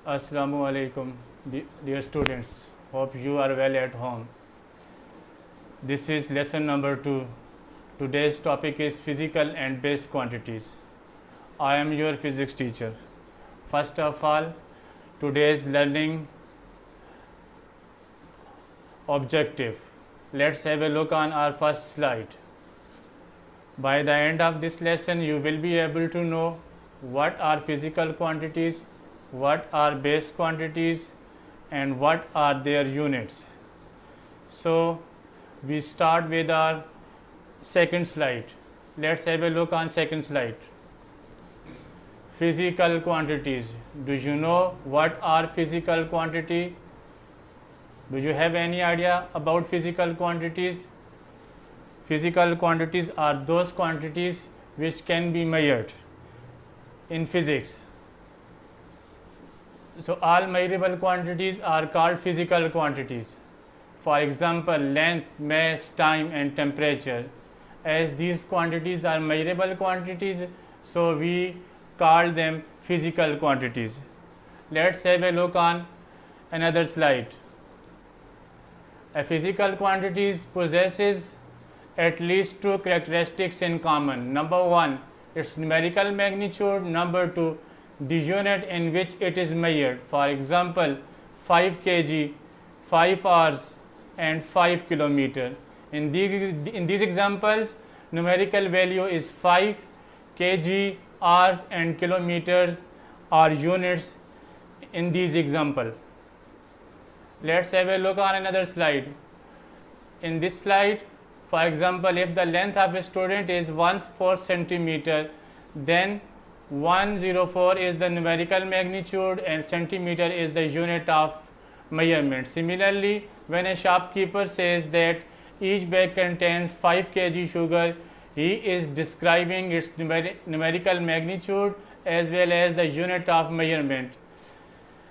Assalamu alaikum, dear students. Hope you are well at home. This is lesson number 2. Today's topic is physical and base quantities. I am your physics teacher. First of all, today's learning objective. Let's have a look on our first slide. By the end of this lesson, you will be able to know what are physical quantities, what are base quantities, and what are their units. So we start with our second slide. Let's have a look on second slide. Physical quantities. Do you know what are physical quantity? Do you have any idea about physical quantities? Physical quantities are those quantities which can be measured in physics. So all measurable quantities are called physical quantities. For example, length, mass, time and temperature. As these quantities are measurable quantities, so we call them physical quantities. Let's have a look on another slide. A physical quantities possesses at least two characteristics in common. Number one, its numerical magnitude. Number two, the unit in which it is measured. For example, 5 kg, 5 hours and 5 kilometer. In these examples, numerical value is 5 kg, hours and kilometers are units in these example. Let's have a look on another slide. In this slide, for example, if the length of a student is 1/4 centimeter, then 104 is the numerical magnitude and centimeter is the unit of measurement. Similarly, when a shopkeeper says that each bag contains 5 kg sugar, he is describing its numerical magnitude as well as the unit of measurement.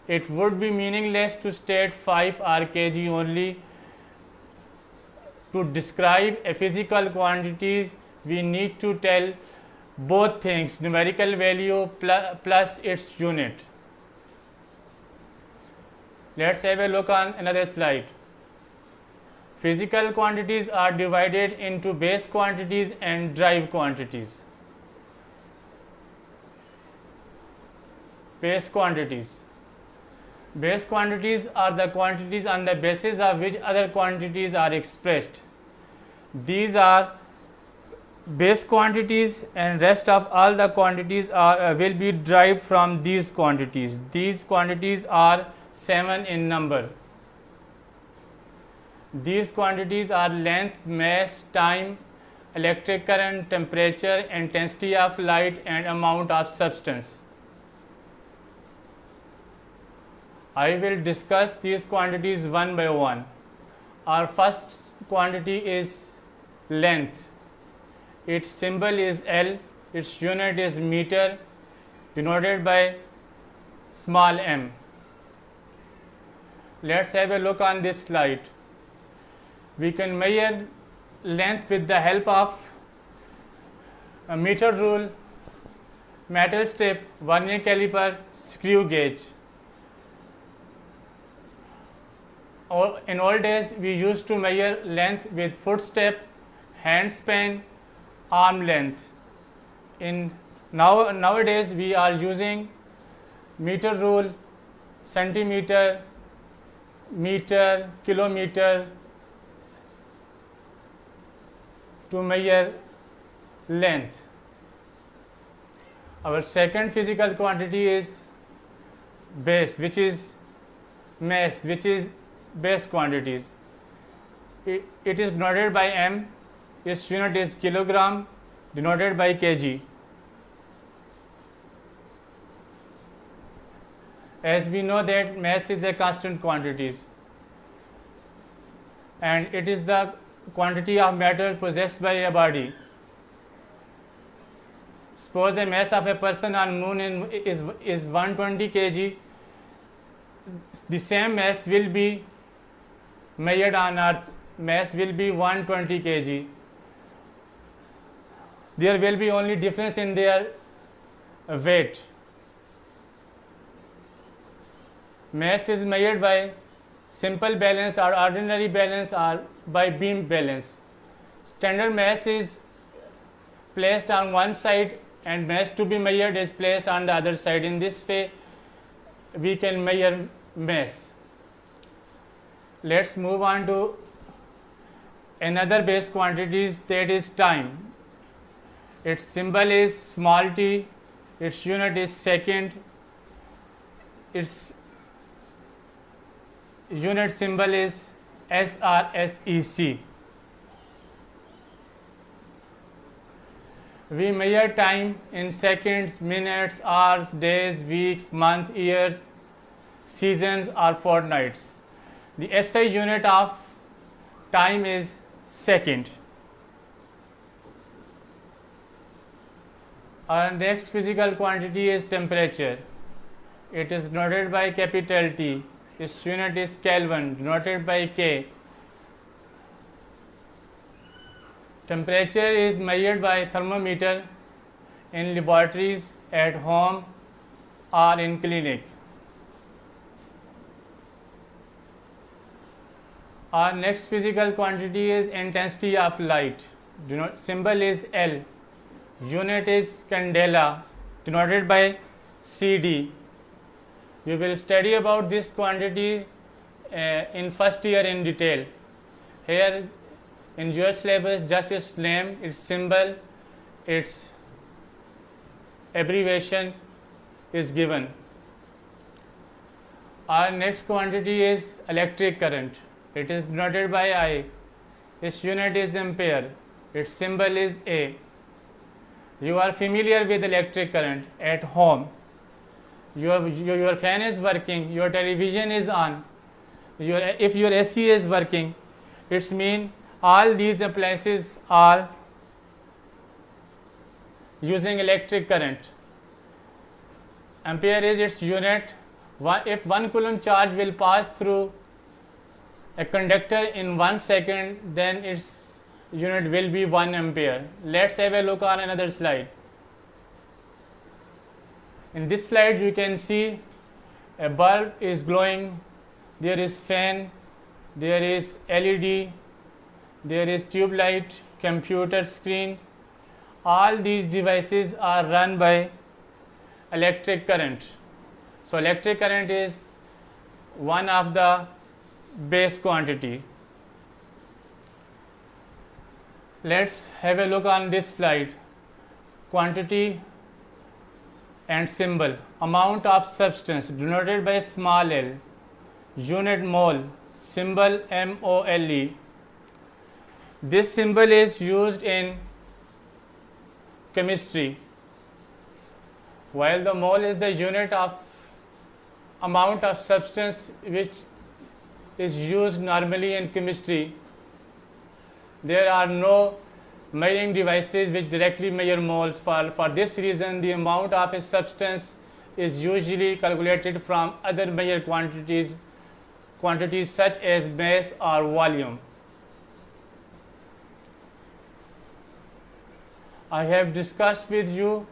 It would be meaningless to state 5 or kg only. To describe a physical quantities, we need to tell both things, numerical value plus its unit. Let's have a look on another slide. Physical quantities are divided into base quantities and derived quantities. Base quantities. Base quantities are the quantities on the basis of which other quantities are expressed. These are base quantities, and rest of all the quantities will be derived from these quantities. These quantities are 7 in number. These quantities are length, mass, time, electric current, temperature, intensity of light and amount of substance. I will discuss these quantities one by one. Our first quantity is length. Its symbol is L. Its unit is meter, denoted by small m. Let's have a look on this slide. We can measure length with the help of a meter rule, metal strip, vernier caliper, screw gauge. In old days, we used to measure length with foot step, hand span, arm length. Nowadays, we are using meter rule, centimeter, meter, kilometer to measure length. Our second physical quantity is base, which is mass, which is base quantities. It is denoted by m. Its unit is kilogram, denoted by kg. As we know that mass is a constant quantity, and it is the quantity of matter possessed by a body. Suppose a mass of a person on moon is 120 kg. The same mass will be measured on earth. Mass will be 120 kg. There will be only difference in their weight. Mass is measured by simple balance or ordinary balance or by beam balance. Standard mass is placed on one side and mass to be measured is placed on the other side. In this way we can measure mass. Let's move on to another base quantities, that is time. Its symbol is small t, its unit is second, its unit symbol is SRSEC. We measure time in seconds, minutes, hours, days, weeks, months, years, seasons or fortnights. The SI unit of time is second. Our next physical quantity is temperature. It is denoted by capital T. Its unit is Kelvin, denoted by K. Temperature is measured by thermometer in laboratories, at home or in clinic. Our next physical quantity is intensity of light. Symbol is L. Unit is candela, denoted by CD. We will study about this quantity in first year in detail. Here in your syllabus, just its name, its symbol, its abbreviation is given. Our next quantity is electric current. It is denoted by I. Its unit is ampere. Its symbol is A. You are familiar with electric current at home. Your fan is working, your television is on, if your AC is working, it means all these appliances are using electric current. Ampere is its unit. If 1 coulomb charge will pass through a conductor in 1 second, then its unit will be 1 ampere. Let's have a look on another slide. In this slide you can see a bulb is glowing, there is fan, there is LED, there is tube light, computer screen. All these devices are run by electric current. So electric current is one of the base quantity. Let's have a look on this slide. Quantity and symbol. Amount of substance denoted by small l. Unit mole, symbol MOLE. This symbol is used in chemistry. While the mole is the unit of amount of substance which is used normally in chemistry, there are no measuring devices which directly measure moles. For this reason, the amount of a substance is usually calculated from other measured quantities such as mass or volume. I have discussed with you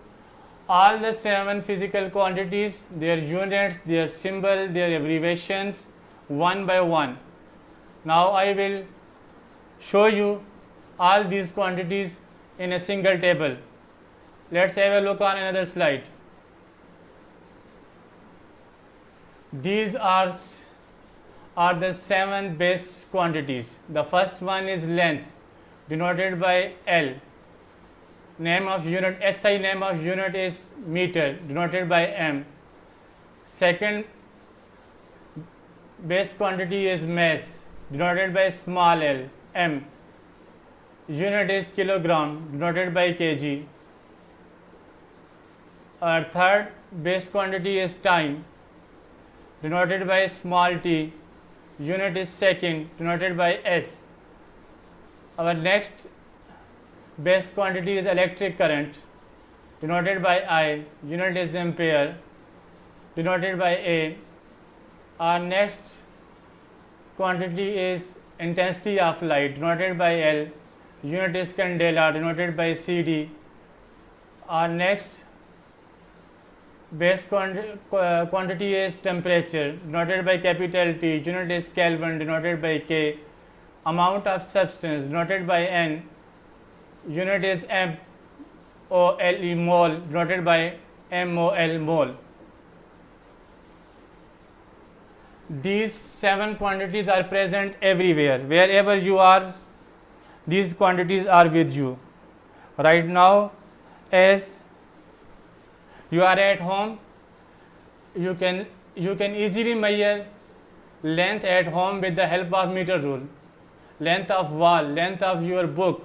all the 7 physical quantities, their units, their symbol, their abbreviations, one by one. Now I will show you all these quantities in a single table. Let's have a look on another slide. These are the 7 base quantities. The first one is length, denoted by L. Name of unit, SI name of unit is meter, denoted by M. Second base quantity is mass, denoted by small l, M. Unit is kilogram, denoted by kg. Our third base quantity is time, denoted by small t. Unit is second, denoted by S. Our next base quantity is electric current, denoted by I. Unit is ampere, denoted by A. Our next quantity is intensity of light, denoted by L. Unit is candela, denoted by CD. Our next Base quantity is temperature, denoted by capital T. Unit is Kelvin, denoted by K. Amount of substance, denoted by N. Unit is MOLE, mole, denoted by MOL, mole. These 7 quantities are present everywhere. Wherever you are, these quantities are with you. Right now, as you are at home, you can easily measure length at home with the help of meter rule. Length of wall, length of your book,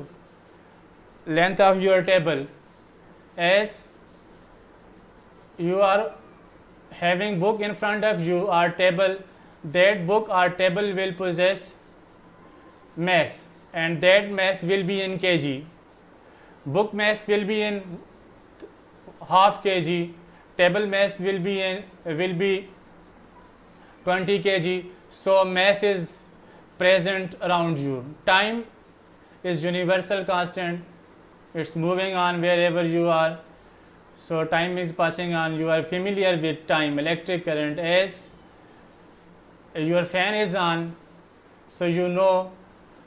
length of your table. As you are having book in front of you or table, that book or table will possess mass, and that mass will be in kg. Book mass will be in half kg, table mass will be 20 kg. So mass is present around you. Time is universal constant, it's moving on wherever you are. So time is passing on. You are familiar with time, electric current. As your fan is on, so you know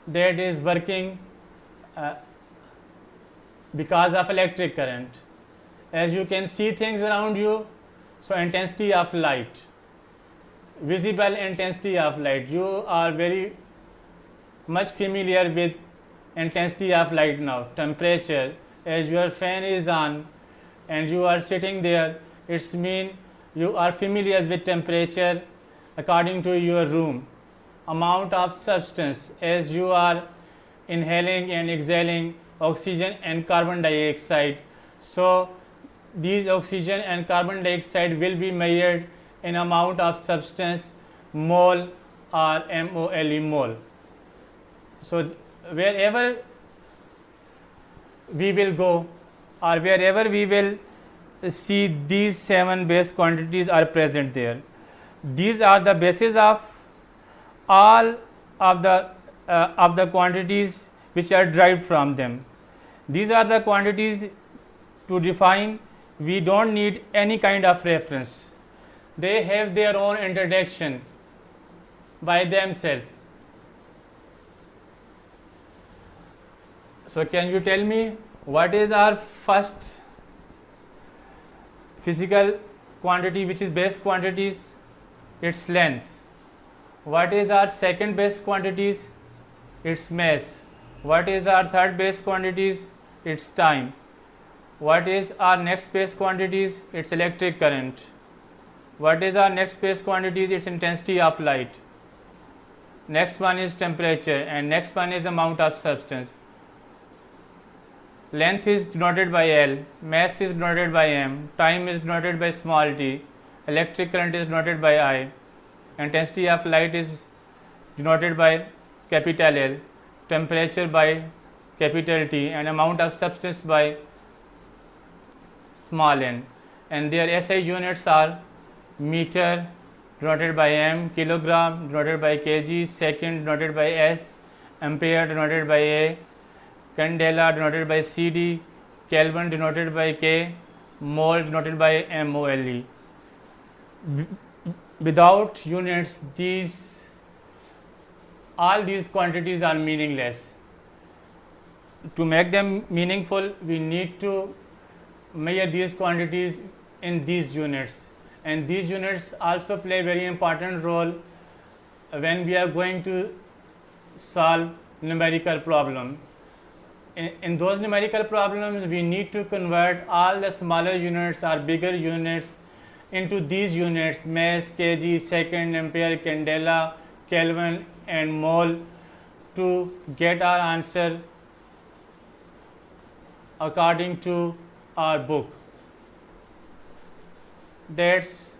that is working because of electric current. As you can see things around you, so intensity of light, visible intensity of light. You are very much familiar with intensity of light now. Temperature, as your fan is on and you are sitting there, it's mean you are familiar with temperature according to your room. Amount of substance, as you are inhaling and exhaling oxygen and carbon dioxide, so these oxygen and carbon dioxide will be measured in amount of substance, mole or MOLE, mole. So wherever we will go or wherever we will see, these 7 base quantities are present there. These are the bases of all of the quantities which are derived from them. These are the quantities to define. We don't need any kind of reference. They have their own introduction by themselves. So can you tell me what is our first physical quantity which is base quantities? Its length. What is our second base quantities? Its mass. What is our third base quantities? Its time. What is our next base quantities? Its electric current. What is our next base quantities? Its intensity of light. Next one is temperature, and next one is amount of substance. Length is denoted by L, mass is denoted by M, time is denoted by small t, electric current is denoted by I, intensity of light is denoted by capital L, temperature by capital T, and amount of substance by small n. And their SI units are meter denoted by M, kilogram denoted by kg, second denoted by S, ampere denoted by A, candela denoted by CD, Kelvin denoted by K, mole denoted by MOLE. Without units, all these quantities are meaningless. To make them meaningful, we need to measure these quantities in these units, and these units also play a very important role when we are going to solve numerical problem. In those numerical problems, we need to convert all the smaller units or bigger units into these units: mass, kg, second, ampere, candela, Kelvin and mole, to get our answer according to our book. That's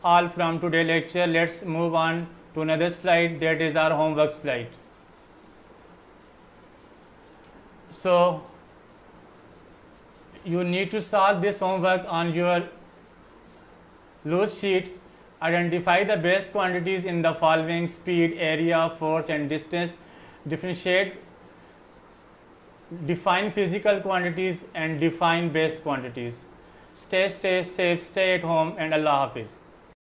all from today's lecture. Let's move on to another slide, that is our homework slide. So you need to solve this homework on your loose sheet. Identify the base quantities in the following: speed, area, force and distance. Differentiate, define physical quantities and define base quantities. stay safe, stay at home, and Allah Hafiz.